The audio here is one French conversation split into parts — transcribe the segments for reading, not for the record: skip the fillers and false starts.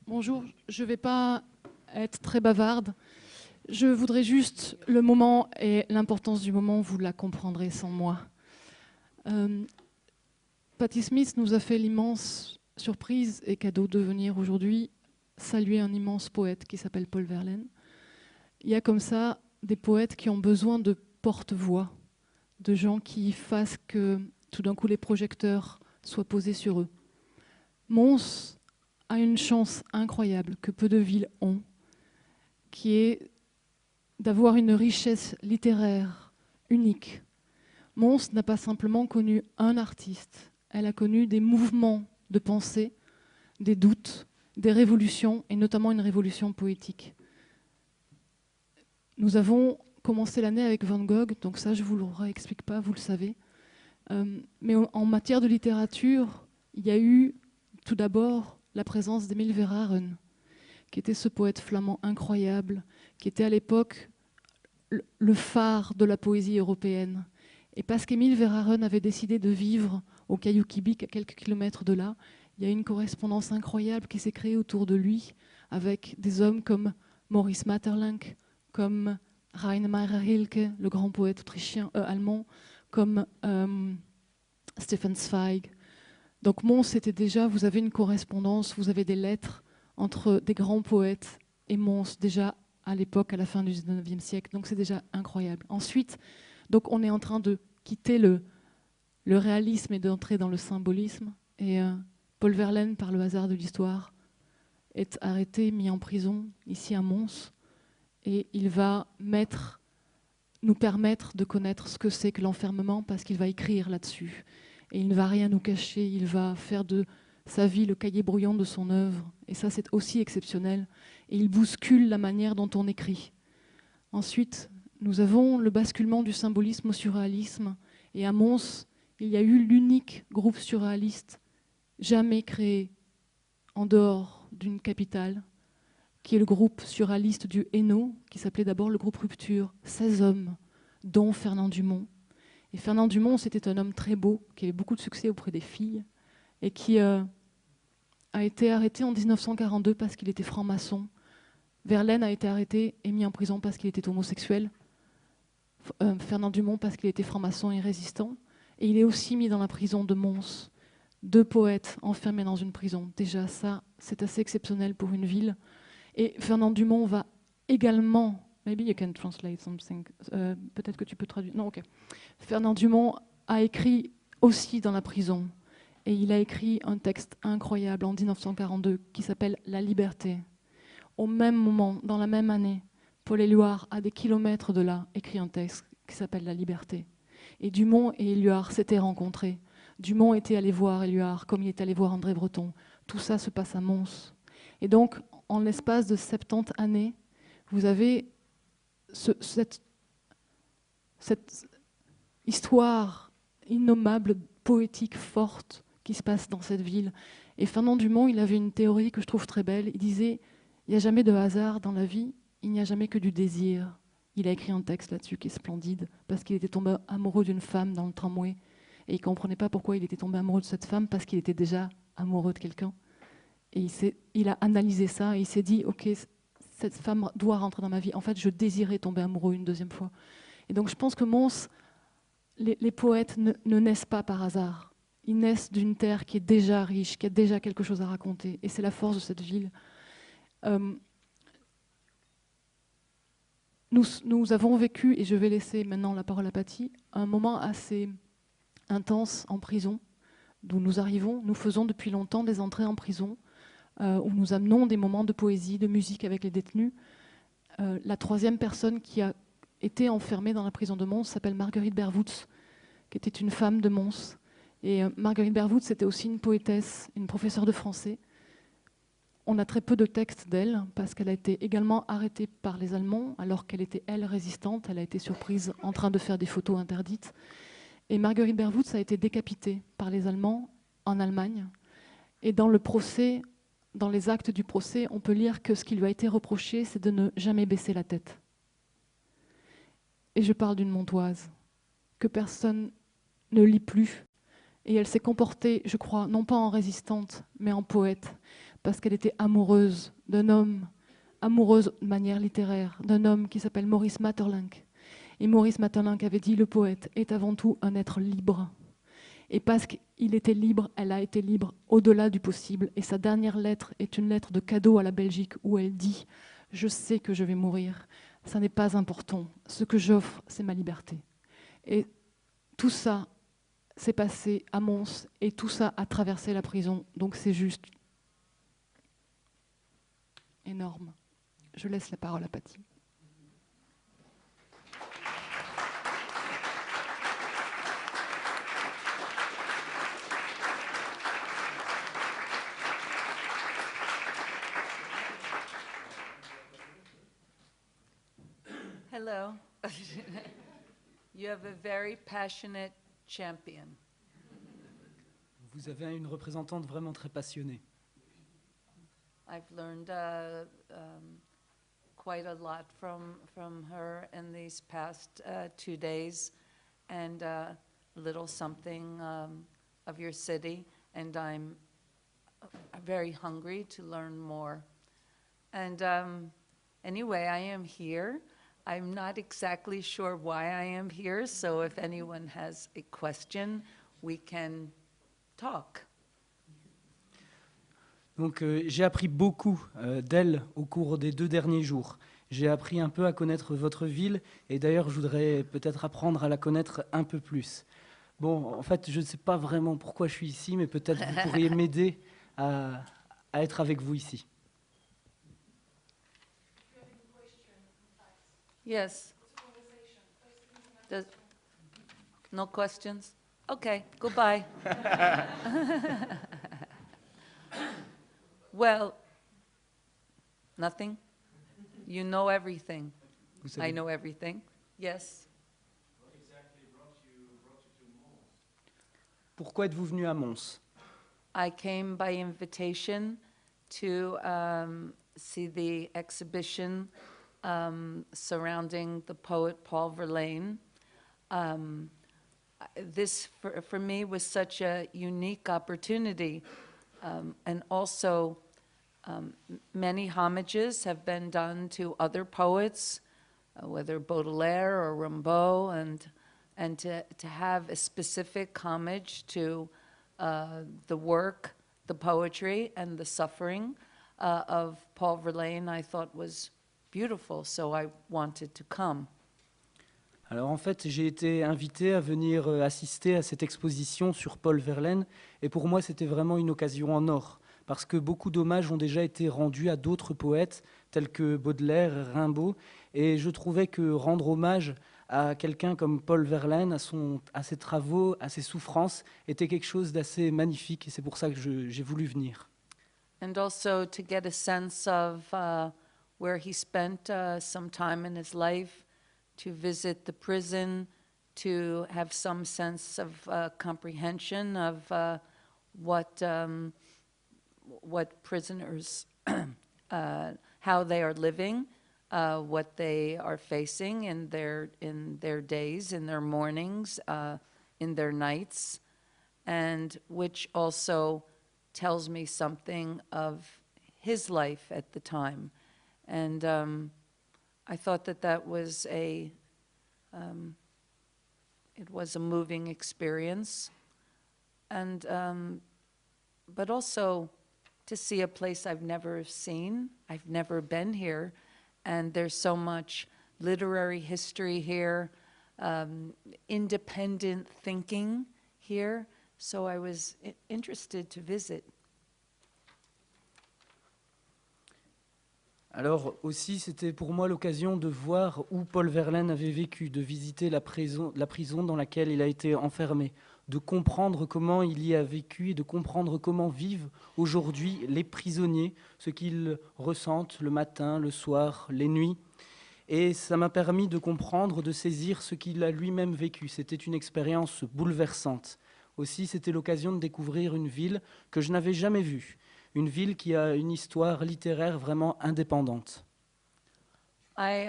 Bonjour, je ne vais pas être très bavarde. Je voudrais juste le moment et l'importance du moment, vous la comprendrez sans moi. Patti Smith nous a fait l'immense surprise et cadeau de venir aujourd'hui saluer un immense poète qui s'appelle Paul Verlaine. Il y a comme ça des poètes qui ont besoin de porte-voix, de gens qui fassent que tout d'un coup les projecteurs soient posés sur eux. Mons a une chance incroyable que peu de villes ont, qui est d'avoir une richesse littéraire unique. Mons n'a pas simplement connu un artiste, elle a connu des mouvements de pensée, des doutes, des révolutions, et notamment une révolution poétique. Nous avons commencé l'année avec Van Gogh, donc ça je ne vous le réexplique pas, vous le savez. Mais en matière de littérature, il y a eu tout d'abord la présence d'Émile Verhaeren, qui était ce poète flamand incroyable, qui était à l'époque le phare de la poésie européenne. Et parce qu'Émile Verhaeren avait décidé de vivre au Caillou Kibic, à quelques kilomètres de là, il y a une correspondance incroyable qui s'est créée autour de lui, avec des hommes comme Maurice Maeterlinck, comme Rainer Rilke, le grand poète autrichien, allemand, comme Stefan Zweig. Donc Mons, c'était déjà, vous avez une correspondance, vous avez des lettres entre des grands poètes et Mons, déjà à l'époque, à la fin du 19e siècle. Donc c'est déjà incroyable. Ensuite, donc on est en train de quitter le réalisme et d'entrer dans le symbolisme. Et Paul Verlaine, par le hasard de l'histoire, est arrêté, mis en prison, ici à Mons. Et il va nous permettre de connaître ce que c'est que l'enfermement, parce qu'il va écrire là-dessus. Et il ne va rien nous cacher, il va faire de sa vie le cahier brouillon de son œuvre. Et ça, c'est aussi exceptionnel. Et il bouscule la manière dont on écrit. Ensuite, nous avons le basculement du symbolisme au surréalisme. Et à Mons, il y a eu l'unique groupe surréaliste jamais créé en dehors d'une capitale, qui est le groupe surréaliste du Hainaut, qui s'appelait d'abord le groupe Rupture. 16 hommes, dont Fernand Dumont. Et Fernand Dumont, c'était un homme très beau, qui avait beaucoup de succès auprès des filles, et qui a été arrêté en 1942 parce qu'il était franc-maçon. Verlaine a été arrêté et mis en prison parce qu'il était homosexuel. Fernand Dumont parce qu'il était franc-maçon et résistant. Et il est aussi mis dans la prison de Mons. 2 poètes enfermés dans une prison. Déjà, ça, c'est assez exceptionnel pour une ville. Et Fernand Dumont va également... Maybe you can translate something. Peut-être que tu peux traduire. Non, ok. Fernand Dumont a écrit aussi dans la prison. Et il a écrit un texte incroyable en 1942 qui s'appelle « La liberté ». Au même moment, dans la même année, Paul Éluard, à des kilomètres de là, écrit un texte qui s'appelle « La liberté ». Et Dumont et Éluard s'étaient rencontrés. Dumont était allé voir Éluard comme il est allé voir André Breton. Tout ça se passe à Mons. Et donc, en l'espace de 70 années, vous avez cette histoire innommable, poétique, forte, qui se passe dans cette ville. Et Fernand Dumont, il avait une théorie que je trouve très belle. Il disait, il n'y a jamais de hasard dans la vie, il n'y a jamais que du désir. Il a écrit un texte là-dessus qui est splendide, parce qu'il était tombé amoureux d'une femme dans le tramway. Et il ne comprenait pas pourquoi il était tombé amoureux de cette femme, parce qu'il était déjà amoureux de quelqu'un. Et il a analysé ça, et il s'est dit, ok, cette femme doit rentrer dans ma vie. En fait, je désirais tomber amoureux une deuxième fois. Et donc je pense que Mons, les poètes ne naissent pas par hasard. Ils naissent d'une terre qui est déjà riche, qui a déjà quelque chose à raconter. Et c'est la force de cette ville. Nous avons vécu, et je vais laisser maintenant la parole à Patti, un moment assez intense en prison, d'où nous arrivons. Nous faisons depuis longtemps des entrées en prison, où nous amenons des moments de poésie, de musique avec les détenus. La 3e personne qui a été enfermée dans la prison de Mons s'appelle Marguerite Bervoets, qui était une femme de Mons. Et Marguerite Bervoets, c'était aussi une poétesse, une professeure de français. On a très peu de textes d'elle, parce qu'elle a été également arrêtée par les Allemands, alors qu'elle était, elle, résistante. Elle a été surprise en train de faire des photos interdites. Et Marguerite Bervoets a été décapitée par les Allemands en Allemagne. Et dans le procès, dans les actes du procès, on peut lire que ce qui lui a été reproché, c'est de ne jamais baisser la tête. Et je parle d'une Montoise, que personne ne lit plus. Et elle s'est comportée, je crois, non pas en résistante, mais en poète. parce qu'elle était amoureuse d'un homme, amoureuse de manière littéraire, d'un homme qui s'appelle Maurice Maeterlinck. Et Maurice Maeterlinck avait dit « Le poète est avant tout un être libre ». Et parce qu'il était libre, elle a été libre au-delà du possible. Et sa dernière lettre est une lettre de cadeau à la Belgique où elle dit « Je sais que je vais mourir, ça n'est pas important. Ce que j'offre, c'est ma liberté. » Et tout ça s'est passé à Mons et tout ça a traversé la prison. Donc c'est juste énorme. Je laisse la parole à Patti. Hello. You have a very passionate champion. Vous avez une représentante vraiment très passionnée. I've learned quite a lot from her in these past 2 days, and a little something of your city, and I'm very hungry to learn more. And anyway, I am here. I'm not exactly sure why I am here, so if anyone has a question, we can talk. Donc j'ai appris beaucoup d'elle au cours des 2 derniers jours. J'ai appris un peu à connaître votre ville et d'ailleurs je voudrais peut-être apprendre à la connaître un peu plus. Bon, en fait, je ne sais pas vraiment pourquoi je suis ici, mais peut-être vous pourriez m'aider à être avec vous ici. Yes. No questions? Okay, goodbye. Well, nothing. You know everything. I know everything. Yes. What exactly brought you to Mons? Pourquoi êtes-vous venu à Mons? I came by invitation to see the exhibition surrounding the poet Paul Verlaine. This, for me, was such a unique opportunity. And also, many homages have been done to other poets, whether Baudelaire or Rimbaud, and to have a specific homage to the work, the poetry, and the suffering of Paul Verlaine, I thought was beautiful, so I wanted to come. Alors en fait, j'ai été invité à venir assister à cette exposition sur Paul Verlaine et pour moi, c'était vraiment une occasion en or parce que beaucoup d'hommages ont déjà été rendus à d'autres poètes tels que Baudelaire, Rimbaud et je trouvais que rendre hommage à quelqu'un comme Paul Verlaine, à ses travaux, à ses souffrances, était quelque chose d'assez magnifique et c'est pour ça que j'ai voulu venir. And also to get a sense of where he spent some time in his life, to visit the prison, to have some sense of comprehension of what prisoners, how they are living, what they are facing in their days, in their mornings, in their nights, and which also tells me something of his life at the time. And I thought that was it was a moving experience, and but also to see a place I've never seen. I've never been here, and there's so much literary history here, independent thinking here. So I was interested to visit. Alors aussi, c'était pour moi l'occasion de voir où Paul Verlaine avait vécu, de visiter la prison dans laquelle il a été enfermé, de comprendre comment il y a vécu et de comprendre comment vivent aujourd'hui les prisonniers, ce qu'ils ressentent le matin, le soir, les nuits. Et ça m'a permis de comprendre, de saisir ce qu'il a lui-même vécu. C'était une expérience bouleversante. Aussi, c'était l'occasion de découvrir une ville que je n'avais jamais vue. Une ville qui a une histoire littéraire vraiment indépendante. I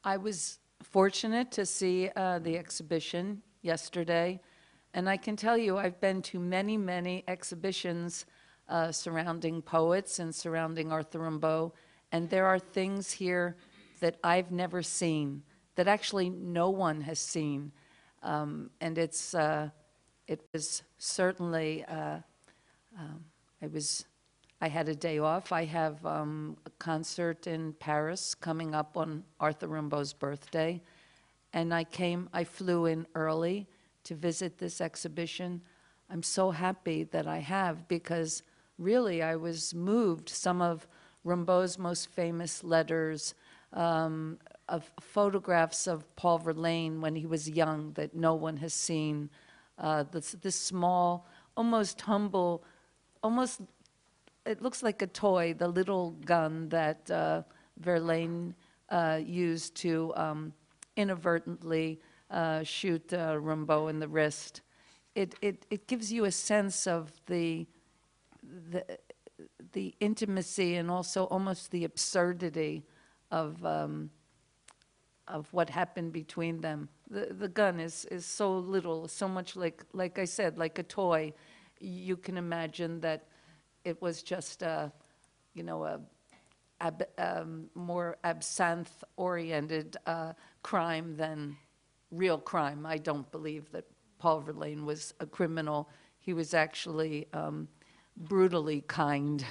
was fortunate to see the exhibition yesterday, and I can tell you I've been to many exhibitions surrounding poets and surrounding Arthur Rimbaud. And there are things here that I've never seen, that actually no one has seen. And it was certainly, I had a day off. I have a concert in Paris coming up on Arthur Rimbaud's birthday. And I flew in early to visit this exhibition. I'm so happy that I have, because really I was moved. Some of Rimbaud's most famous letters, of photographs of Paul Verlaine when he was young that no one has seen. This small, almost humble, almost, it looks like a toy, the little gun that Verlaine used to inadvertently shoot Rimbaud in the wrist. It gives you a sense of the intimacy and also almost the absurdity of what happened between them. The gun is so little, so much like I said, like a toy. You can imagine that it was just a more absinthe-oriented crime than real crime. I don't believe that Paul Verlaine was a criminal. He was actually brutally kind.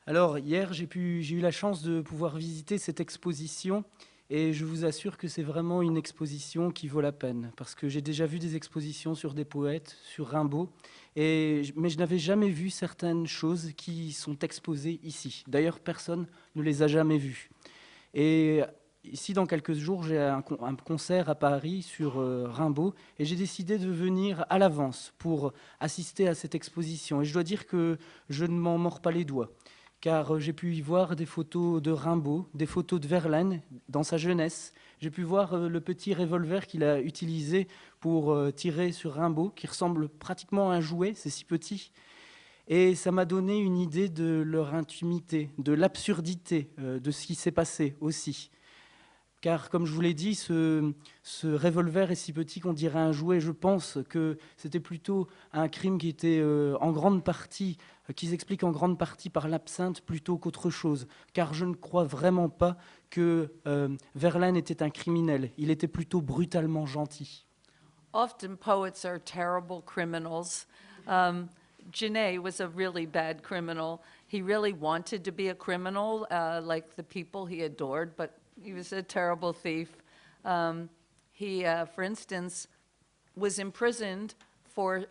Alors hier, j'ai eu la chance de pouvoir visiter cette exposition et je vous assure que c'est vraiment une exposition qui vaut la peine, parce que j'ai déjà vu des expositions sur des poètes, sur Rimbaud, mais je n'avais jamais vu certaines choses qui sont exposées ici. D'ailleurs, personne ne les a jamais vues. Et ici, dans quelques jours, j'ai un concert à Paris sur Rimbaud et j'ai décidé de venir à l'avance pour assister à cette exposition. Et je dois dire que je ne m'en mords pas les doigts, car j'ai pu y voir des photos de Rimbaud, des photos de Verlaine dans sa jeunesse. J'ai pu voir le petit revolver qu'il a utilisé pour tirer sur Rimbaud, qui ressemble pratiquement à un jouet, c'est si petit. Et ça m'a donné une idée de leur intimité, de l'absurdité de ce qui s'est passé aussi. Car, comme je vous l'ai dit, ce revolver est si petit qu'on dirait un jouet. Je pense que c'était plutôt un crime qui était en grande partie, qui s'explique en grande partie par l'absinthe plutôt qu'autre chose. Car je ne crois vraiment pas que Verlaine était un criminel. Il était plutôt brutalement gentil. Often poets are terrible criminals. Genet was a really bad criminal. He really wanted to be a criminal, like the people he adored, but he was a terrible thief. He, for instance, was imprisoned for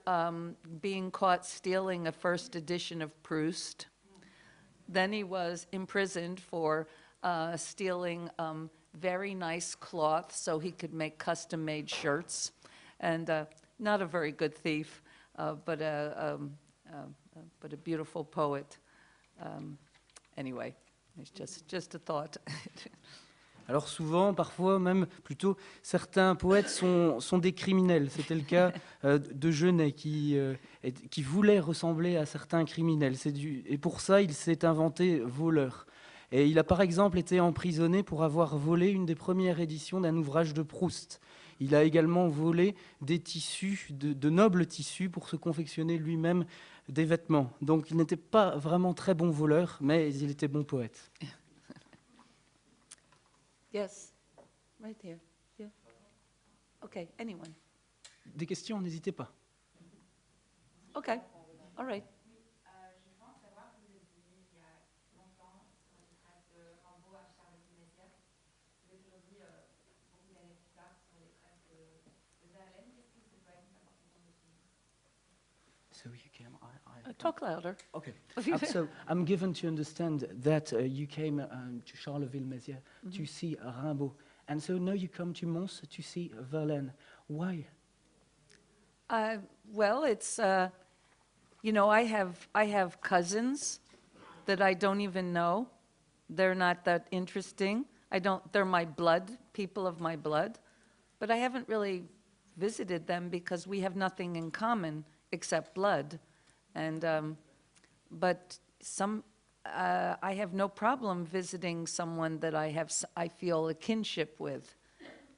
being caught stealing a first edition of Proust. Then he was imprisoned for stealing very nice cloth so he could make custom-made shirts. And not a very good thief, but a beautiful poet. Anyway, it's just a thought. Alors souvent, parfois même, plutôt, certains poètes sont des criminels. C'était le cas de Genet, qui voulait ressembler à certains criminels. Et pour ça, il s'est inventé voleur. Et il a par exemple été emprisonné pour avoir volé une des premières éditions d'un ouvrage de Proust. Il a également volé des tissus, de nobles tissus, pour se confectionner lui-même des vêtements. Donc il n'était pas vraiment très bon voleur, mais il était bon poète. Yes, right here. Yeah. Okay, anyone? Des questions, n'hésitez pas. Okay, all right. Je pense savoir que vous êtes venu il y a longtemps sur une trace de Rimbaud à Charleville-Mézières. Vous êtes aujourd'hui, beaucoup d'années plus tard, sur les traces de Verlaine. Qu'est-ce que ce poème vous a marqué dans votre vie? So you came, Talk louder. Okay. So I'm given to understand that you came to Charleville-Mézières to see Rimbaud, and so now you come to Mons to see Verlaine. Why? Well, it's you know, I have cousins that I don't even know. They're not that interesting. They're my blood, people of my blood, but I haven't really visited them because we have nothing in common except blood. And but I have no problem visiting someone that I feel a kinship with.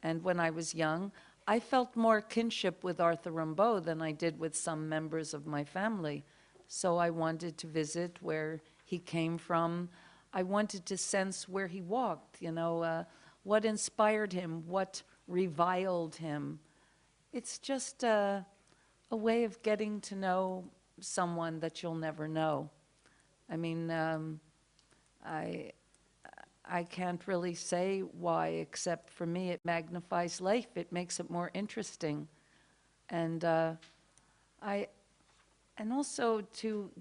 And when I was young, I felt more kinship with Arthur Rimbaud than I did with some members of my family. So I wanted to visit where he came from. I wanted to sense where he walked, what inspired him, what reviled him. It's just a way of getting to know someone that you'll never know. I mean, I can't really say why, except for me, it magnifies life. It makes it more interesting. And and also to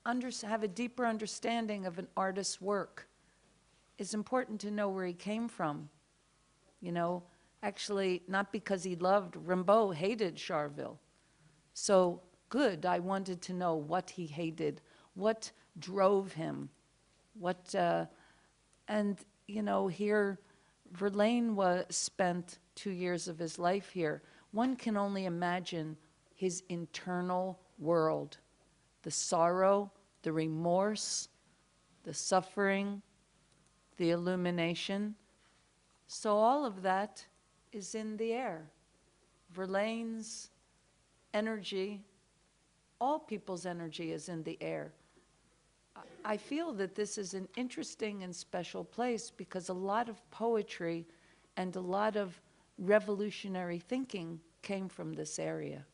have a deeper understanding of an artist's work. It's important to know where he came from. Actually, not because he loved, Rimbaud hated Charleville. So good, I wanted to know what he hated, what drove him, and here, Verlaine spent 2 years of his life here. One can only imagine his internal world, the sorrow, the remorse, the suffering, the illumination. So all of that is in the air. Verlaine's energy, all people's energy is in the air. I feel that this is an interesting and special place because a lot of poetry and a lot of revolutionary thinking came from this area.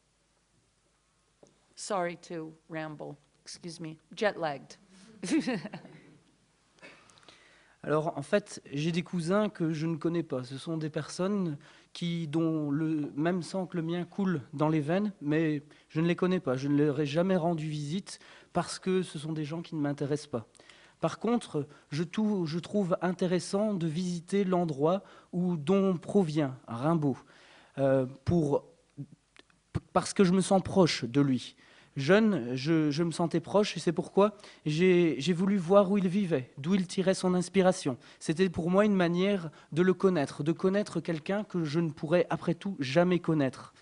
Sorry to ramble, excuse me, jet-lagged. Alors en fait, j'ai des cousins que je ne connais pas. Ce sont des personnes dont le même sang que le mien coule dans les veines, mais je ne les connais pas. Je ne leur ai jamais rendu visite parce que ce sont des gens qui ne m'intéressent pas. Par contre, je trouve intéressant de visiter l'endroit dont provient Rimbaud, parce que je me sens proche de lui. Jeune, je me sentais proche et c'est pourquoi j'ai voulu voir où il vivait, d'où il tirait son inspiration. C'était pour moi une manière de le connaître, de connaître quelqu'un que je ne pourrais après tout jamais connaître.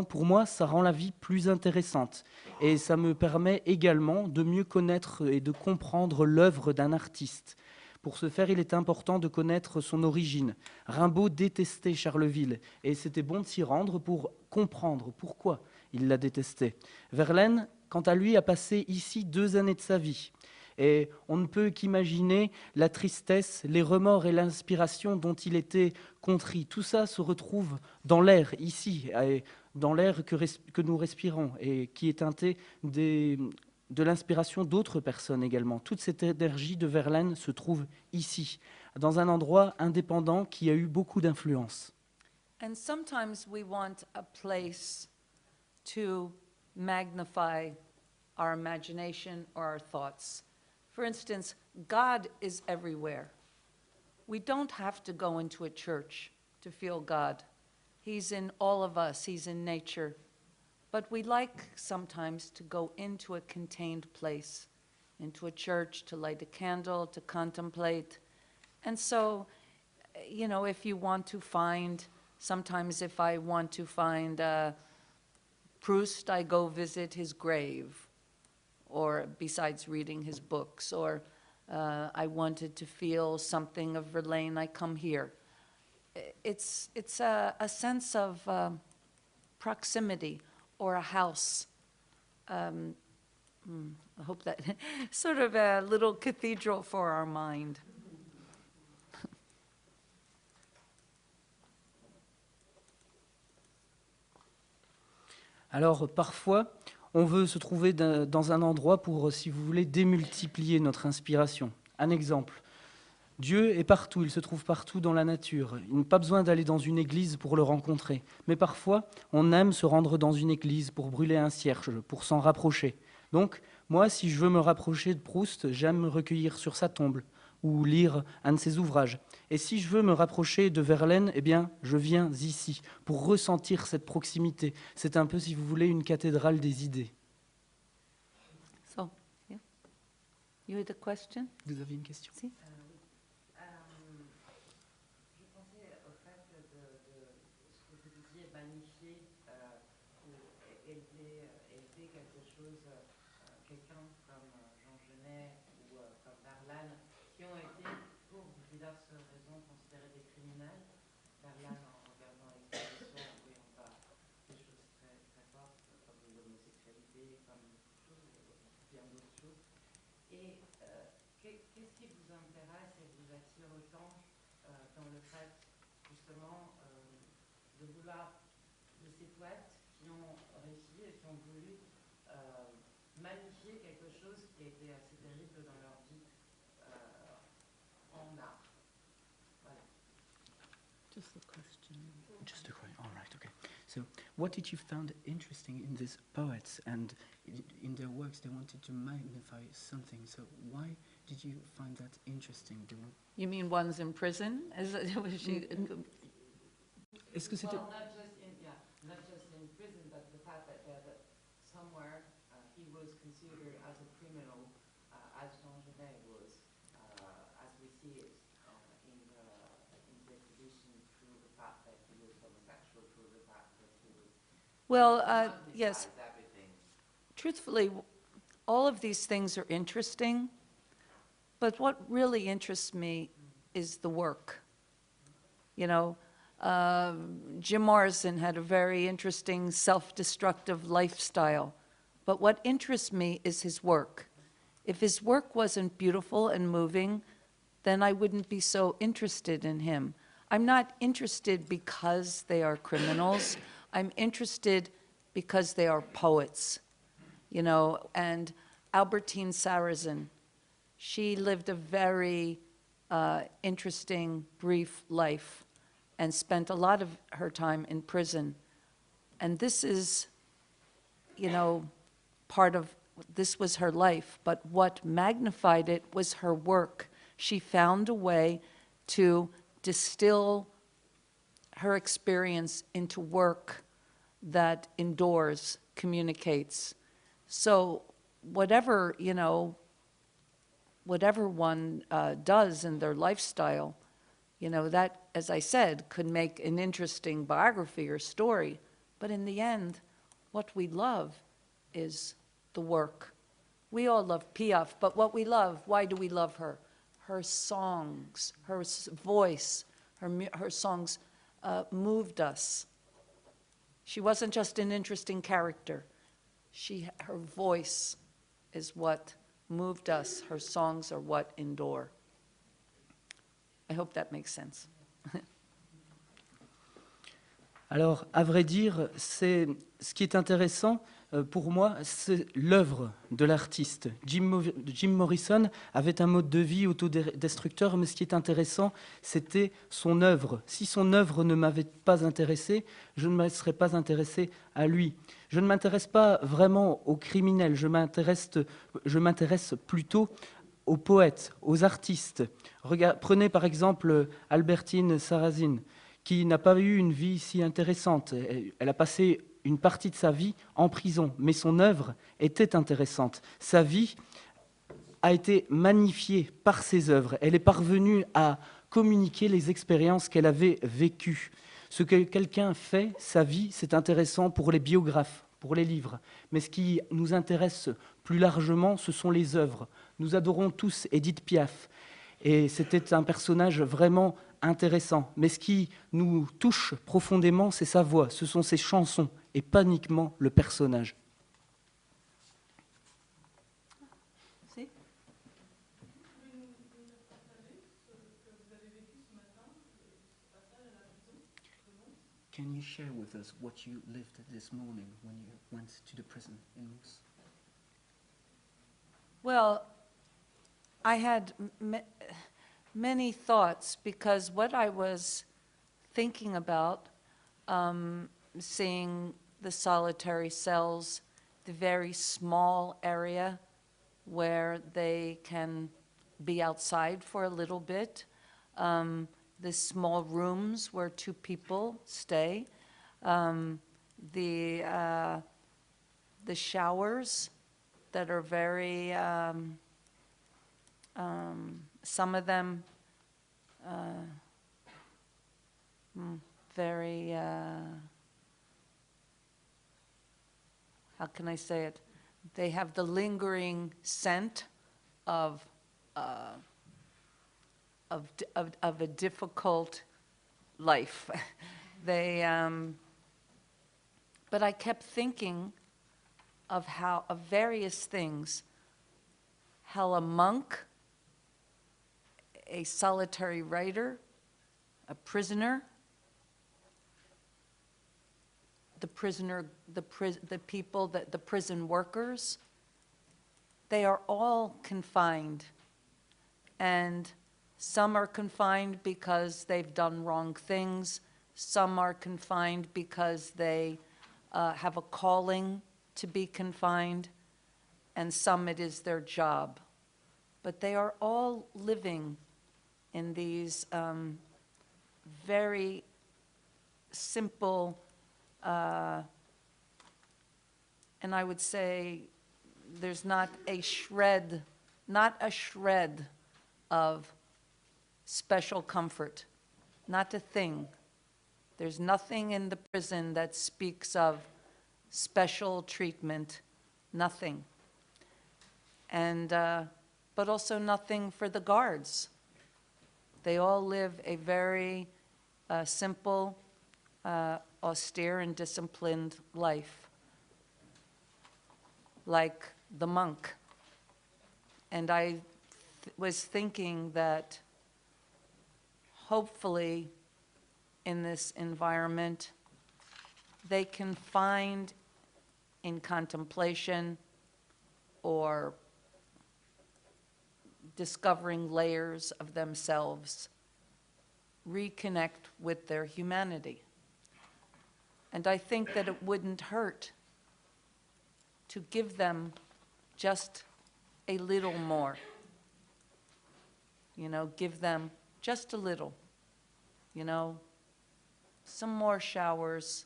Pour moi, ça rend la vie plus intéressante et ça me permet également de mieux connaître et de comprendre l'œuvre d'un artiste. Pour ce faire, il est important de connaître son origine. Rimbaud détestait Charleville et c'était bon de s'y rendre pour comprendre pourquoi il la détestait. Verlaine, quant à lui, a passé ici 2 années de sa vie. Et on ne peut qu'imaginer la tristesse, les remords et l'inspiration dont il était contrit. Tout ça se retrouve dans l'air, ici, dans l'air que nous respirons et qui est teinté de l'inspiration d'autres personnes également. Toute cette énergie de Verlaine se trouve ici, dans un endroit indépendant qui a eu beaucoup d'influence. And sometimes we want a place to magnify our imagination or our thoughts. For instance, God is everywhere. We don't have to go into a church to feel God. He's in all of us, he's in nature. But we like sometimes to go into a contained place, into a church, to light a candle, to contemplate. And so, if you want to find, sometimes if I want to find Proust, I go visit his grave, or besides reading his books, or I wanted to feel something of Verlaine, I come here. It's a sense of proximity, or a house. I hope that, sort of a little cathedral for our mind. Alors parfois, on veut se trouver dans un endroit pour, si vous voulez, démultiplier notre inspiration. Un exemple, Dieu est partout, il se trouve partout dans la nature. Il n'a pas besoin d'aller dans une église pour le rencontrer. Mais parfois, on aime se rendre dans une église pour brûler un cierge, pour s'en rapprocher. Donc, moi, si je veux me rapprocher de Proust, j'aime me recueillir sur sa tombe ou lire un de ses ouvrages. Et si je veux me rapprocher de Verlaine, eh bien, je viens ici pour ressentir cette proximité. C'est un peu, si vous voulez, une cathédrale des idées. So, yeah. You had a question? Vous avez une question? Si? Je pensais au fait de ce que vous disiez, magnifier ou élever quelque chose, quelqu'un comme Jean Genet ou comme Verlaine, qui ont été, pour diverses raisons, considérés des criminels. Verlaine en regardant l'exposition qui vous intéresse et vous attire autant dans le fait, justement, de vouloir, de ces poètes qui ont réussi et qui ont voulu magnifier quelque chose qui a été assez terrible dans leur vie en art. Voilà. Just a question. Just a question. All right. Okay. So, what did you find interesting in these poets and in their works? They wanted to magnify something. So, why did you find that interesting? You mean ones in prison? Was she? Est-ce que c'était... Well, not just in prison, but the fact that somewhere he was considered as a criminal, as Jean Genet was, as we see it in the exhibition, through the fact that he was homosexual, through the fact that he was. Well, yes. Truthfully, all of these things are interesting, but what really interests me is the work. You know, Jim Morrison had a very interesting self-destructive lifestyle, but what interests me is his work. If his work wasn't beautiful and moving, then I wouldn't be so interested in him. I'm not interested because they are criminals. I'm interested because they are poets, you know, and Albertine Sarrazin, she lived a very interesting, brief life and spent a lot of her time in prison. And this is, you know, part of, this was her life, but what magnified it was her work. She found a way to distill her experience into work that endures, communicates. So whatever, you know, whatever one does in their lifestyle, you know, that, as I said, could make an interesting biography or story. But in the end, what we love is the work. We all love Piaf, but what we love, why do we love her? Her songs, her voice, her songs moved us. She wasn't just an interesting character. Her voice is what moved us. Her songs are what endure. I hope that makes sense. Alors, à vrai dire, c'est ce qui est intéressant pour moi, c'est l'œuvre de l'artiste. Jim Morrison avait un mode de vie autodestructeur, mais ce qui est intéressant, c'était son œuvre. Si son œuvre ne m'avait pas intéressé, je ne me serais pas intéressé à lui. Je ne m'intéresse pas vraiment aux criminels, je m'intéresse plutôt aux poètes, aux artistes. Prenez par exemple Albertine Sarrazin, qui n'a pas eu une vie si intéressante. Elle a passé une partie de sa vie en prison, mais son œuvre était intéressante. Sa vie a été magnifiée par ses œuvres. Elle est parvenue à communiquer les expériences qu'elle avait vécues. Ce que quelqu'un fait, sa vie, c'est intéressant pour les biographes, pour les livres. Mais ce qui nous intéresse plus largement, ce sont les œuvres. Nous adorons tous Édith Piaf. Et c'était un personnage vraiment intéressant. Mais ce qui nous touche profondément, c'est sa voix, ce sont ses chansons, et pas uniquement le personnage. Si? Can you share with us what you lived this morning when you went to the prison in Mons? Well, I had many thoughts because what I was thinking about, seeing the solitary cells, the very small area where they can be outside for a little bit, the small rooms where two people stay, the showers that are very, some of them very, how can I say it? They have the lingering scent of a difficult life. But I kept thinking of various things, how a monk a solitary writer, a prisoner, the people, the prison workers, they are all confined. And some are confined because they've done wrong things. Some are confined because they have a calling to be confined. And some it is their job. But they are all living in these very simple, and I would say there's not a shred of special comfort, not a thing. There's nothing in the prison that speaks of special treatment, nothing. And, but also nothing for the guards. They all live a very simple, austere and disciplined life, like the monk. And I was thinking that hopefully in this environment, they can find in contemplation or discovering layers of themselves, reconnect with their humanity. And I think that it wouldn't hurt to give them just a little more. You know, give them just a little, you know, some more showers,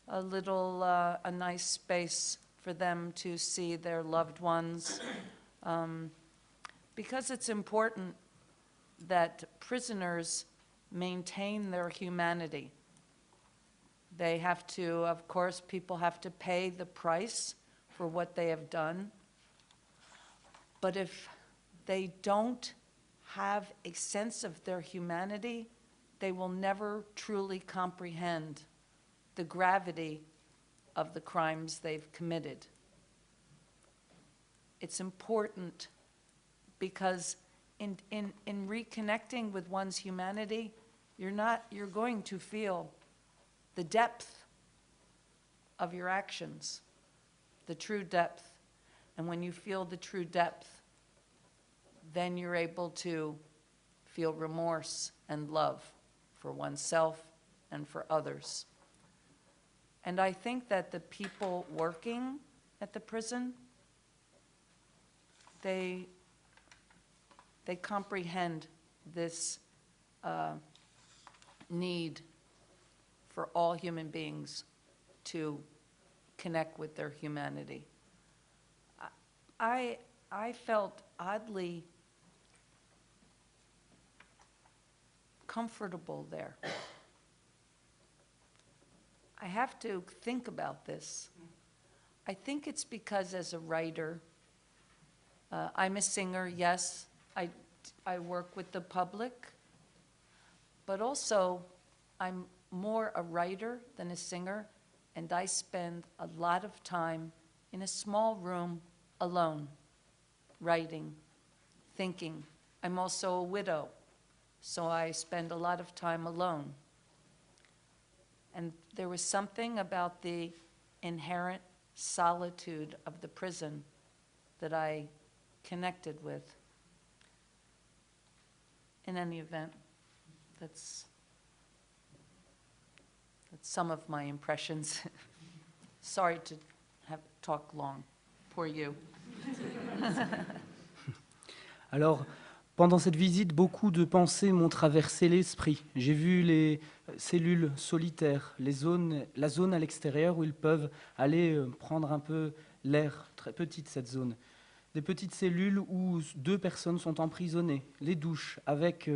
a little, a nice space for them to see their loved ones. Because it's important that prisoners maintain their humanity. They have to, of course, people have to pay the price for what they have done. But if they don't have a sense of their humanity, they will never truly comprehend the gravity of the crimes they've committed. It's important because in reconnecting with one's humanity, you're going to feel the depth of your actions, the true depth. And when you feel the true depth, then you're able to feel remorse and love for oneself and for others. And I think that the people working at the prison, they comprehend this need for all human beings to connect with their humanity. I felt oddly comfortable there. I have to think about this. I think it's because as a writer, I'm a singer, yes, I work with the public, but also I'm more a writer than a singer, and I spend a lot of time in a small room alone, writing, thinking. I'm also a widow, so I spend a lot of time alone. And there was something about the inherent solitude of the prison that I connected with. In any event, that's some of my impressions. Sorry to have talked long. Poor you. Alors, pendant cette visite, beaucoup de pensées m'ont traversé l'esprit. J'ai vu les cellules solitaires, la zone à l'extérieur où ils peuvent aller prendre un peu l'air, très petite cette zone. Des petites cellules où 2 personnes sont emprisonnées, les douches, avec,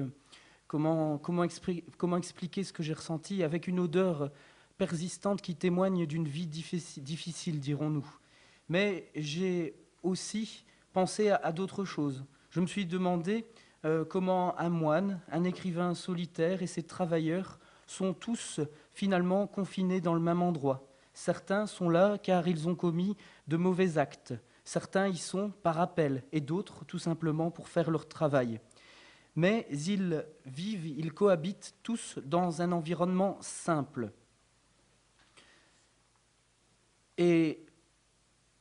comment expliquer ce que j'ai ressenti, avec une odeur persistante qui témoigne d'une vie difficile, dirons-nous. Mais j'ai aussi pensé à d'autres choses. Je me suis demandé comment un moine, un écrivain solitaire et ses travailleurs sont tous finalement confinés dans le même endroit. Certains sont là car ils ont commis de mauvais actes. Certains y sont par appel et d'autres tout simplement pour faire leur travail. mais ils vivent, ils cohabitent tous dans un environnement simple. Et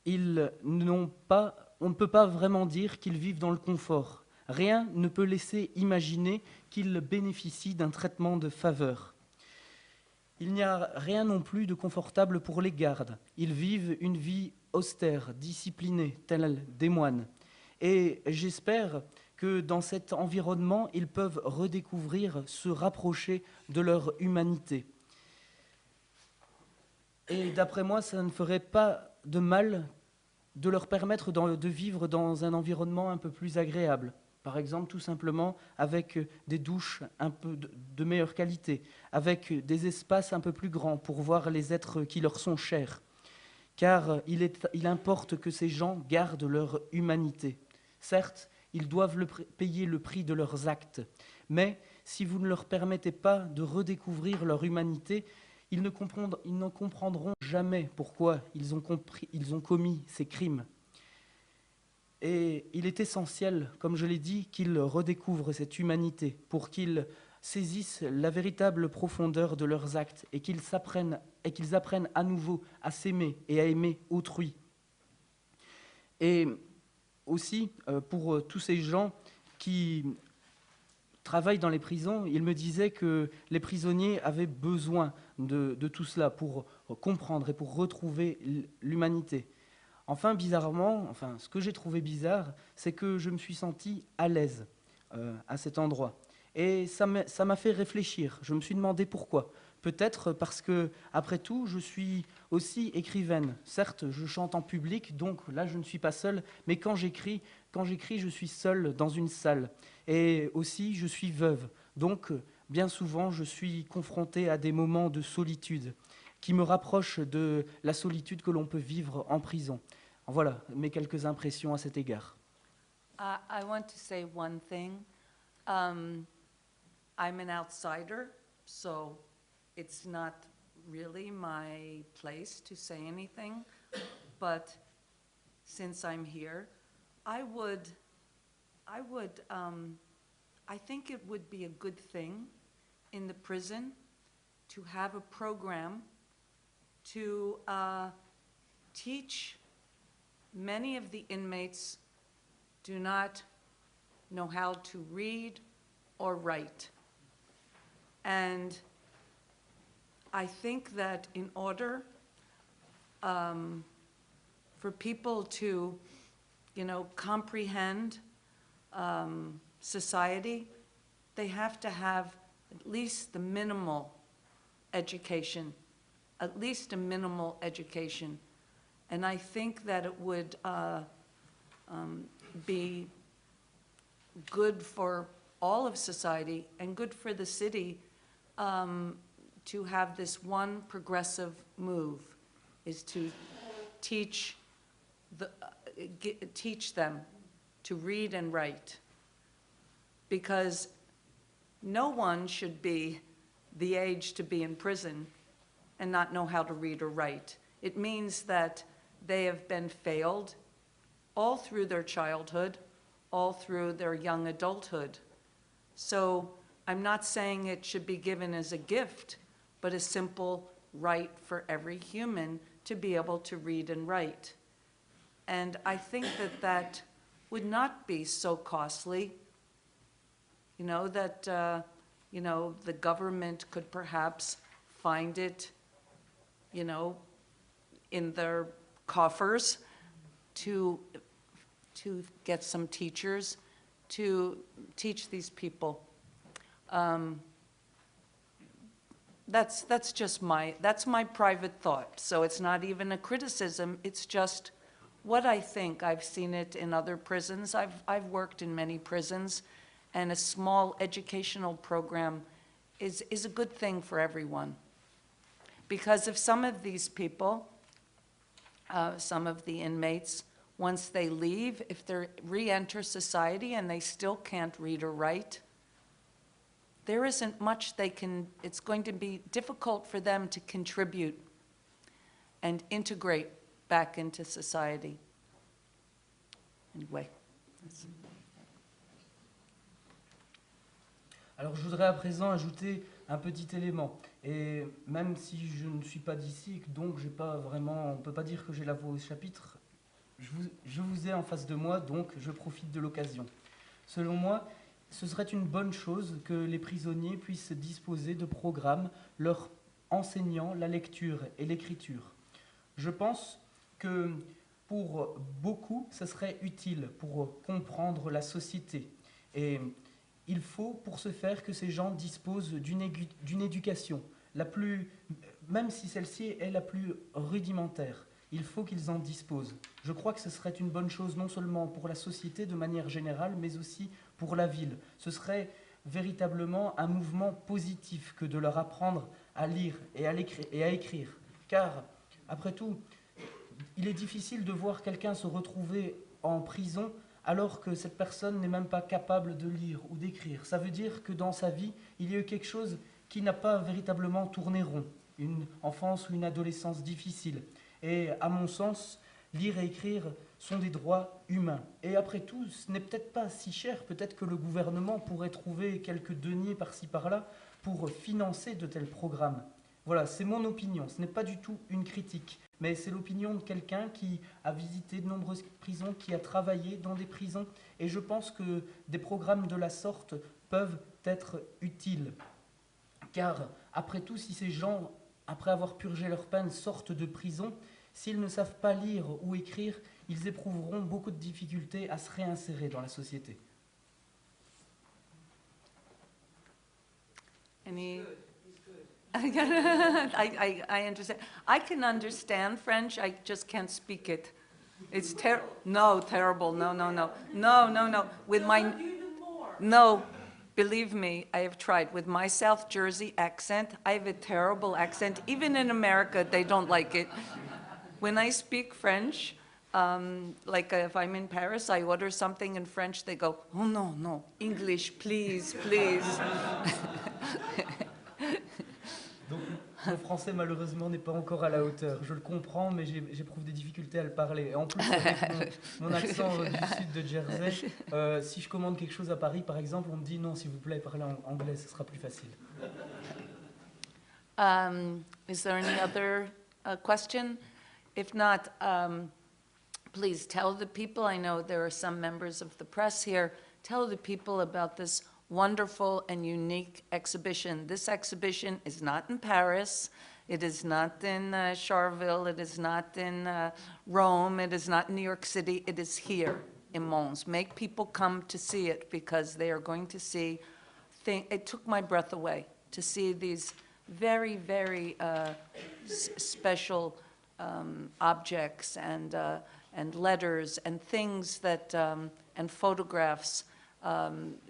on ne peut pas vraiment dire qu'ils vivent dans le confort. Rien ne peut laisser imaginer qu'ils bénéficient d'un traitement de faveur. Il n'y a rien non plus de confortable pour les gardes. Ils vivent une vie austère, disciplinée, tels des moines. Et j'espère que dans cet environnement, ils peuvent redécouvrir, se rapprocher de leur humanité. Et d'après moi, ça ne ferait pas de mal de leur permettre de vivre dans un environnement un peu plus agréable. Par exemple, tout simplement avec des douches un peu de meilleure qualité, avec des espaces un peu plus grands pour voir les êtres qui leur sont chers. Car il importe que ces gens gardent leur humanité. Certes, ils doivent payer le prix de leurs actes, mais si vous ne leur permettez pas de redécouvrir leur humanité, ils ne comprendront jamais pourquoi ils ont commis ces crimes. Et il est essentiel, comme je l'ai dit, qu'ils redécouvrent cette humanité pour qu'ils saisissent la véritable profondeur de leurs actes et qu'ils apprennent à nouveau à s'aimer et à aimer autrui. Et aussi, pour tous ces gens qui travaillent dans les prisons, il me disait que les prisonniers avaient besoin de tout cela pour comprendre et pour retrouver l'humanité. Enfin, bizarrement, ce que j'ai trouvé bizarre, c'est que je me suis senti à l'aise à cet endroit. Et ça m'a fait réfléchir. Je me suis demandé pourquoi. Peut-être parce que, après tout, je suis aussi écrivaine. Certes, je chante en public, donc là, je ne suis pas seule, mais quand j'écris, je suis seule dans une salle. Et aussi, je suis veuve. Donc, bien souvent, je suis confrontée à des moments de solitude qui me rapprochent de la solitude que l'on peut vivre en prison. Voilà mes quelques impressions à cet égard. I want to say one thing. I'm an outsider, so it's not really my place to say anything. But since I'm here, I think it would be a good thing in the prison to have a program to teach. Many of the inmates do not know how to read or write. And I think that in order for people to, comprehend society, they have to have at least the minimal education, And I think that it would be good for all of society and good for the city to have this one progressive move, is to teach them to read and write. Because no one should be the age to be in prison and not know how to read or write. It means that they have been failed all through their childhood, all through their young adulthood. So I'm not saying it should be given as a gift, but a simple right for every human to be able to read and write. And I think that that would not be so costly, that the government could perhaps find it, in their coffers to get some teachers to teach these people. That's my private thought. So it's not even a criticism. It's just what I think. I've seen it in other prisons. I've worked in many prisons, and a small educational program is a good thing for everyone. Because if some of these people, some of the inmates, once they leave, if they re-enter society and they still can't read or write, there isn't much it's going to be difficult for them to contribute and integrate back into society. Anyway. Alors je voudrais à présent ajouter un petit élément. Et même si je ne suis pas d'ici, donc j'ai pas vraiment, on ne peut pas dire que j'ai la voix au chapitre, je vous ai en face de moi, donc je profite de l'occasion. Selon moi, ce serait une bonne chose que les prisonniers puissent disposer de programmes leur enseignant la lecture et l'écriture. Je pense que pour beaucoup, ce serait utile pour comprendre la société. Et il faut pour ce faire que ces gens disposent d'une éducation, même si celle-ci est la plus rudimentaire. Il faut qu'ils en disposent. Je crois que ce serait une bonne chose non seulement pour la société de manière générale, mais aussi pour la ville. Ce serait véritablement un mouvement positif que de leur apprendre à lire et à écrire. Car, après tout, il est difficile de voir quelqu'un se retrouver en prison alors que cette personne n'est même pas capable de lire ou d'écrire. Ça veut dire que dans sa vie, il y a eu quelque chose qui n'a pas véritablement tourné rond, une enfance ou une adolescence difficile. Et à mon sens, lire et écrire sont des droits humains. Et après tout, ce n'est peut-être pas si cher, peut-être que le gouvernement pourrait trouver quelques deniers par-ci par-là pour financer de tels programmes. Voilà, c'est mon opinion, ce n'est pas du tout une critique, mais c'est l'opinion de quelqu'un qui a visité de nombreuses prisons, qui a travaillé dans des prisons, et je pense que des programmes de la sorte peuvent être utiles. Car, après tout, si ces gens, après avoir purgé leur peine, sortent de prison, s'ils ne savent pas lire ou écrire, ils éprouveront beaucoup de difficultés à se réinsérer dans la société. Any? I understand. I can understand French. I just can't speak it. It's terrible. No, terrible. No, no, no, no, no, no. With my no, believe me, I have tried. With my South Jersey accent, I have a terrible accent. Even in America, they don't like it. When I speak French, like if I'm in Paris, I order something in French. They go, oh no, no, English, please, please. Donc, mon français, malheureusement, n'est pas encore à la hauteur. Je le comprends, mais j'éprouve des difficultés à le parler. Et en plus, avec mon accent du sud de Jersey, si je commande quelque chose à Paris, par exemple, on me dit non, s'il vous plaît, parlez en anglais, ce sera plus facile. Is there any other question? If not, please tell the people, I know there are some members of the press here, tell the people about this wonderful and unique exhibition. This exhibition is not in Paris, it is not in Charleville, it is not in Rome, it is not in New York City, it is here in Mons. Make people come to see it because they are going to see things. It took my breath away to see these very, very special objects and letters and things that, and photographs,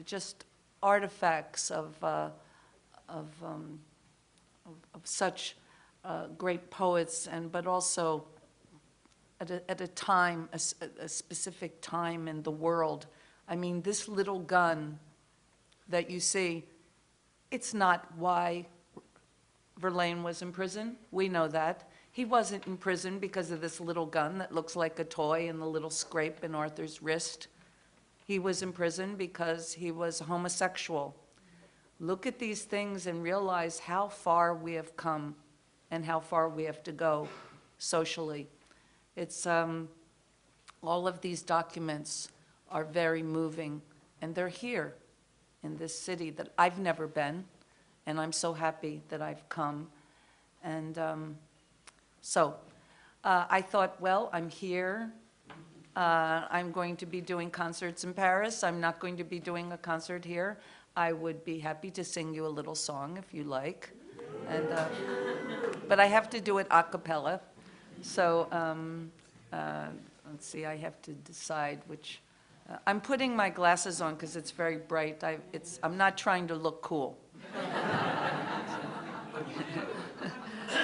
just artifacts of such great poets, but also at a time, a specific time in the world. I mean, this little gun that you see, it's not why Verlaine was in prison. We know that. He wasn't in prison because of this little gun that looks like a toy and the little scrape in Arthur's wrist. He was in prison because he was homosexual. Look at these things and realize how far we have come and how far we have to go socially. It's, all of these documents are very moving, and they're here in this city that I've never been, and I'm so happy that I've come. And so I thought, well, I'm here. I'm going to be doing concerts in Paris. I'm not going to be doing a concert here. I would be happy to sing you a little song if you like. And, but I have to do it a cappella. So let's see, I have to decide which. I'm putting my glasses on because it's very bright. I'm not trying to look cool.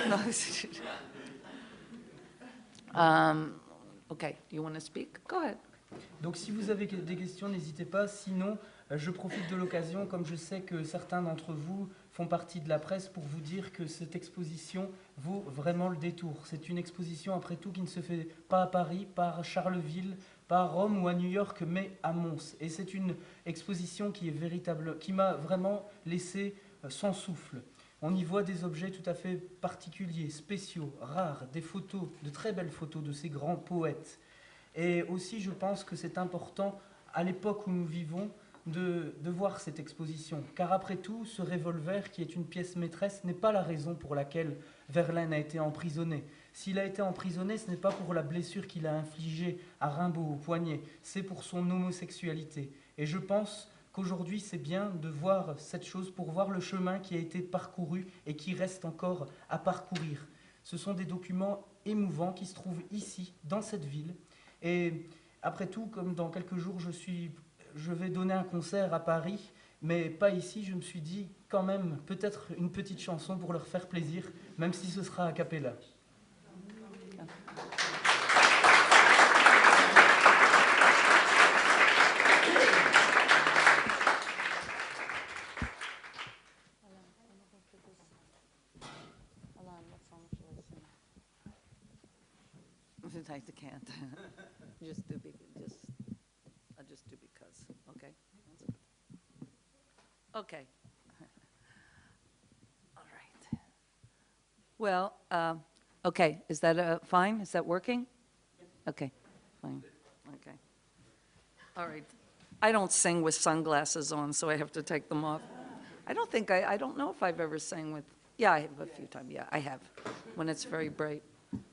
No. Okay, do you want to speak? Go ahead. Donc si vous avez des questions, n'hésitez pas. Sinon, je profite de l'occasion, comme je sais que certains d'entre vous font partie de la presse, pour vous dire que cette exposition vaut vraiment le détour. C'est une exposition, après tout, qui ne se fait pas à Paris, pas à Charleville, pas à Rome ou à New York, mais à Mons. Et c'est une exposition qui est véritable, qui m'a vraiment laissé sans souffle. On y voit des objets tout à fait particuliers, spéciaux, rares, des photos, de très belles photos de ces grands poètes. Et aussi, je pense que c'est important, à l'époque où nous vivons, de voir cette exposition. Car après tout, ce revolver, qui est une pièce maîtresse, n'est pas la raison pour laquelle Verlaine a été emprisonné. S'il a été emprisonné, ce n'est pas pour la blessure qu'il a infligée à Rimbaud au poignet, c'est pour son homosexualité. Et je pense qu'aujourd'hui, c'est bien de voir cette chose pour voir le chemin qui a été parcouru et qui reste encore à parcourir. Ce sont des documents émouvants qui se trouvent ici, dans cette ville. Et après tout, comme dans quelques jours, je vais donner un concert à Paris, mais pas ici, je me suis dit quand même peut-être une petite chanson pour leur faire plaisir, même si ce sera a cappella. I can't. I'll just do because. Okay. Okay. All right. Well, okay. Is that fine? Is that working? Okay. Fine. Okay. All right. I don't sing with sunglasses on, so I have to take them off. I don't know if I've ever sang with. Yeah, I have a few times. Yeah, I have, when it's very bright.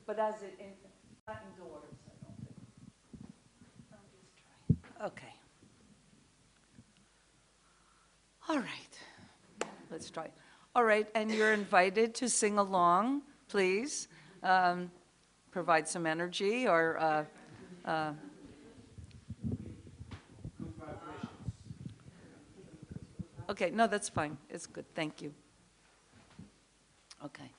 But as it not indoors, I don't think. I'll just try. Okay. All right. Let's try. All right, and you're invited to sing along, please. Provide some energy or. Okay, no, that's fine. It's good. Thank you. Okay.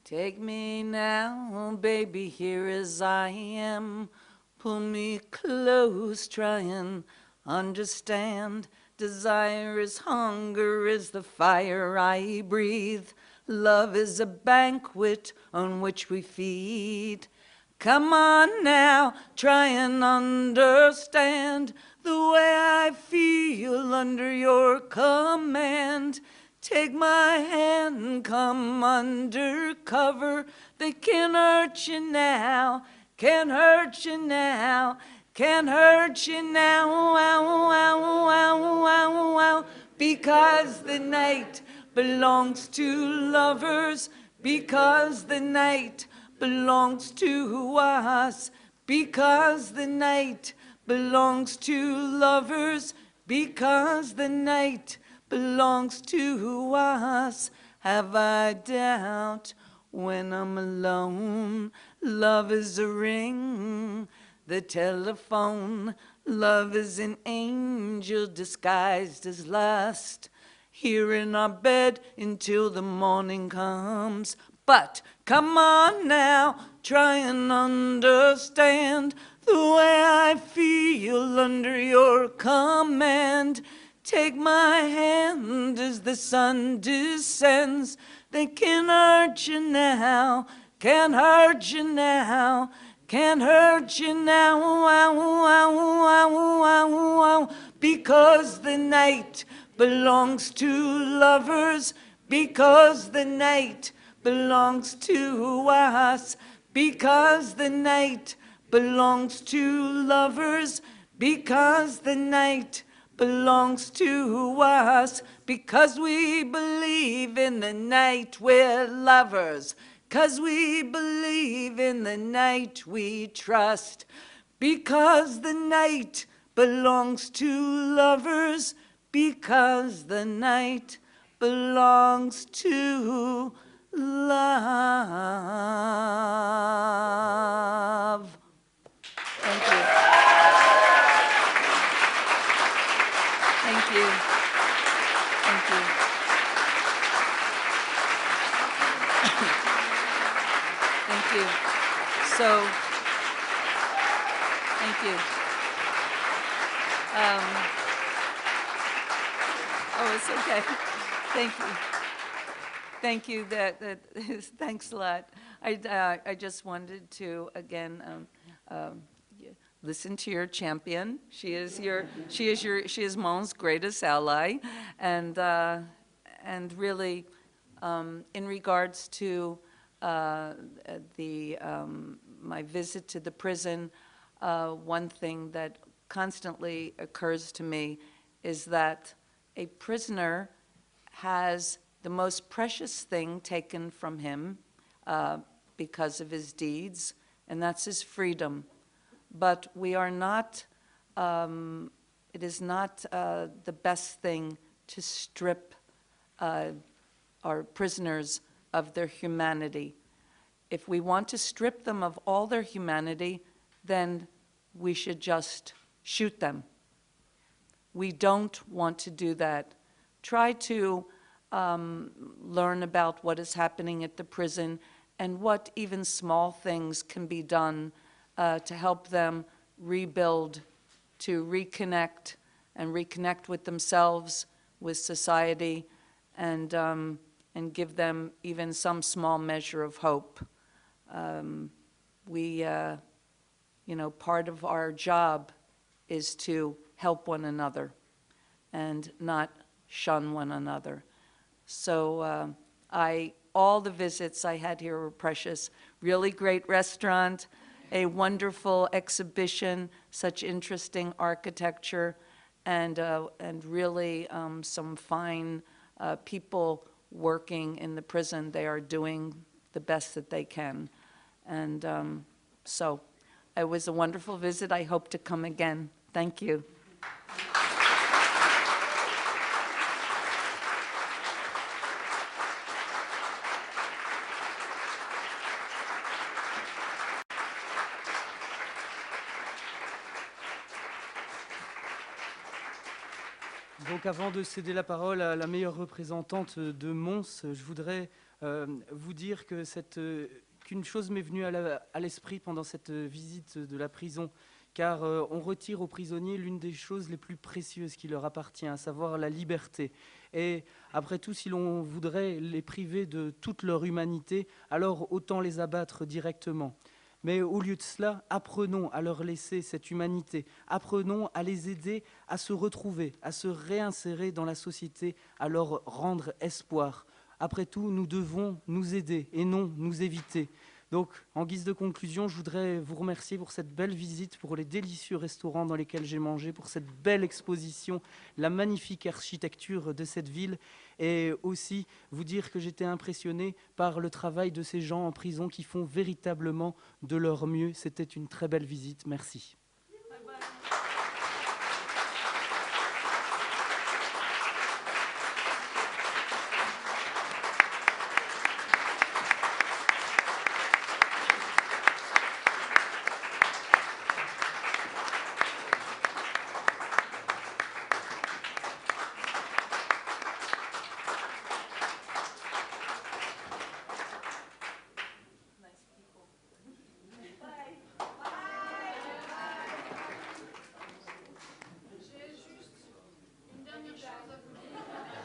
Take me now, baby, here as I am. Pull me close, try and understand. Desire is hunger, is the fire I breathe. Love is a banquet on which we feed. Come on now, try and understand the way I feel under your command. Take my hand, come under cover. They can't hurt you now, can't hurt you now, can't hurt you now, wow, wow, wow, wow, wow. Because the night belongs to lovers, because the night belongs to us, because the night belongs to lovers, because the night belongs to us. Have I doubt when I'm alone? Love is a ring, the telephone. Love is an angel disguised as lust, here in our bed until the morning comes. But come on now, try and understand the way I feel under your command. Take my hand as the sun descends. They can't hurt you now, can't hurt you now, can't hurt you now, wow, wow, wow, wow, wow. Because the night belongs to lovers, because the night belongs to us, because the night belongs to lovers, because the night belongs to us, because we believe in the night we're lovers, because we believe in the night we trust, because the night belongs to lovers, because the night belongs to love. Thank you. Thank you. Thank you. Thank you. So, thank you. Oh, it's okay. Thank you. Thank you. Thanks a lot. I just wanted to, again, Listen to your champion. She is Mons' greatest ally, and really, in regards to my visit to the prison, one thing that constantly occurs to me is that a prisoner has the most precious thing taken from him because of his deeds, and that's his freedom. But we are not, it is not the best thing to strip our prisoners of their humanity. If we want to strip them of all their humanity, then we should just shoot them. We don't want to do that. Try to learn about what is happening at the prison and what even small things can be done to help them rebuild, to reconnect with themselves, with society, and give them even some small measure of hope. Part of our job is to help one another and not shun one another. So all the visits I had here were precious. Really great restaurant, a wonderful exhibition, such interesting architecture, and really some fine people working in the prison. They are doing the best that they can. And so it was a wonderful visit. I hope to come again. Thank you. Donc avant de céder la parole à la meilleure représentante de Mons, je voudrais vous dire que qu'une chose m'est venue à l'esprit pendant cette visite de la prison, car on retire aux prisonniers l'une des choses les plus précieuses qui leur appartient, à savoir la liberté. Et après tout, si l'on voudrait les priver de toute leur humanité, alors autant les abattre directement. Mais au lieu de cela, apprenons à leur laisser cette humanité, apprenons à les aider à se retrouver, à se réinsérer dans la société, à leur rendre espoir. Après tout, nous devons nous aider et non nous éviter. Donc, en guise de conclusion, je voudrais vous remercier pour cette belle visite, pour les délicieux restaurants dans lesquels j'ai mangé, pour cette belle exposition, la magnifique architecture de cette ville, et aussi vous dire que j'étais impressionné par le travail de ces gens en prison qui font véritablement de leur mieux. C'était une très belle visite. Merci.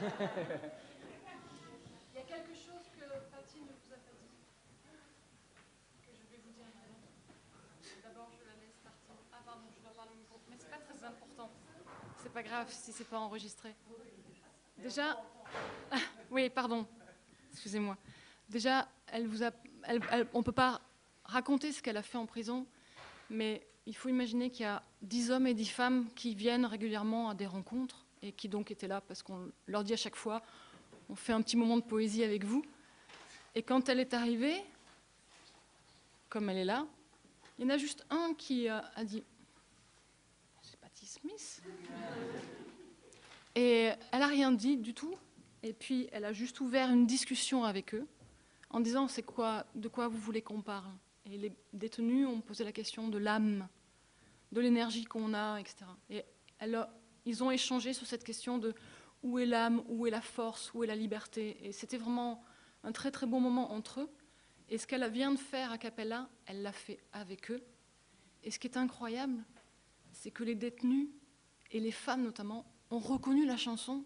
Il y a quelque chose que Patti ne vous a pas dit, que je vais vous dire maintenant. D'abord, je la laisse partir. Ah pardon, je dois parler au micro. Mais c'est pas très important. C'est pas grave si c'est pas enregistré. Déjà, oui, pardon. Excusez-moi. Déjà, on peut pas raconter ce qu'elle a fait en prison, mais il faut imaginer qu'il y a 10 hommes et 10 femmes qui viennent régulièrement à des rencontres et qui donc étaient là parce qu'on leur dit à chaque fois on fait un petit moment de poésie avec vous. Et quand elle est arrivée, comme elle est là, il y en a juste un qui a dit « C'est Patti Smith ». Et elle n'a rien dit du tout. Et puis elle a juste ouvert une discussion avec eux en disant « de quoi vous voulez qu'on parle ?» Et les détenus ont posé la question de l'âme, de l'énergie qu'on a, etc. Et ils ont échangé sur cette question de où est l'âme, où est la force, où est la liberté. Et c'était vraiment un très très bon moment entre eux. Et ce qu'elle vient de faire a cappella, elle l'a fait avec eux. Et ce qui est incroyable, c'est que les détenus, et les femmes notamment, ont reconnu la chanson,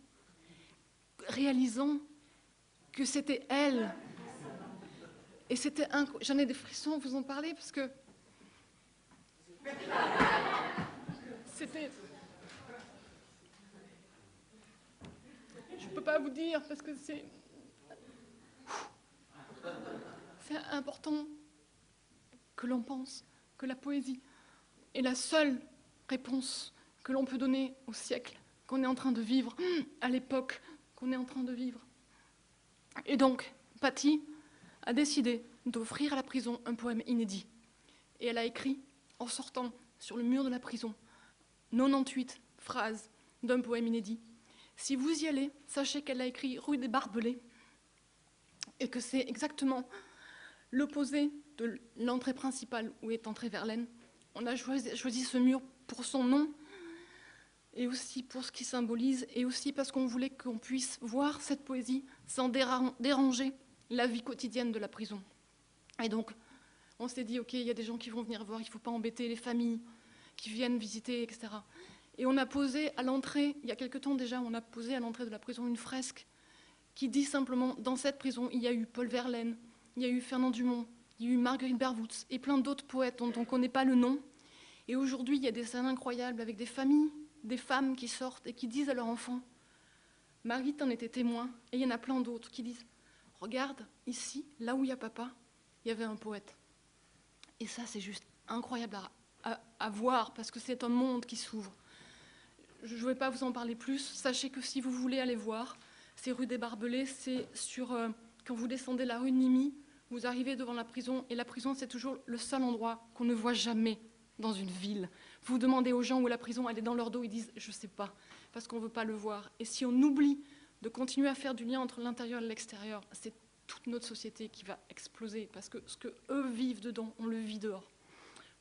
réalisant que c'était elle. Et c'était j'en ai des frissons, vous en parlez, parce que C'était... Je ne peux pas vous dire parce que c'est important que l'on pense que la poésie est la seule réponse que l'on peut donner au siècle qu'on est en train de vivre, à l'époque qu'on est en train de vivre. Et donc, Patti a décidé d'offrir à la prison un poème inédit. Et elle a écrit, en sortant sur le mur de la prison, 98 phrases d'un poème inédit. Si vous y allez, sachez qu'elle a écrit rue des Barbelés et que c'est exactement l'opposé de l'entrée principale où est entrée Verlaine. On a choisi ce mur pour son nom et aussi pour ce qu'il symbolise et aussi parce qu'on voulait qu'on puisse voir cette poésie sans déranger la vie quotidienne de la prison. Et donc, on s'est dit, ok, il y a des gens qui vont venir voir, il ne faut pas embêter les familles qui viennent visiter, etc. Et on a posé à l'entrée, il y a quelque temps déjà, on a posé à l'entrée de la prison une fresque qui dit simplement, dans cette prison, il y a eu Paul Verlaine, il y a eu Fernand Dumont, il y a eu Marguerite Bervoets et plein d'autres poètes dont on ne connaît pas le nom. Et aujourd'hui, il y a des scènes incroyables avec des familles, des femmes qui sortent et qui disent à leurs enfants, Marguerite en était témoin, et il y en a plein d'autres qui disent, regarde, ici, là où il y a papa, il y avait un poète. Et ça, c'est juste incroyable à voir, parce que c'est un monde qui s'ouvre. Je ne vais pas vous en parler plus. Sachez que si vous voulez aller voir, c'est rue des Barbelés, c'est sur... quand vous descendez la rue de Nimy, vous arrivez devant la prison, et la prison, c'est toujours le seul endroit qu'on ne voit jamais dans une ville. Vous demandez aux gens où la prison, elle est dans leur dos, ils disent « je ne sais pas », parce qu'on ne veut pas le voir. Et si on oublie de continuer à faire du lien entre l'intérieur et l'extérieur, c'est toute notre société qui va exploser, parce que ce qu'eux vivent dedans, on le vit dehors.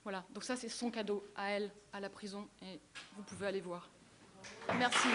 Voilà, donc ça, c'est son cadeau à elle, à la prison, et vous pouvez aller voir. Merci.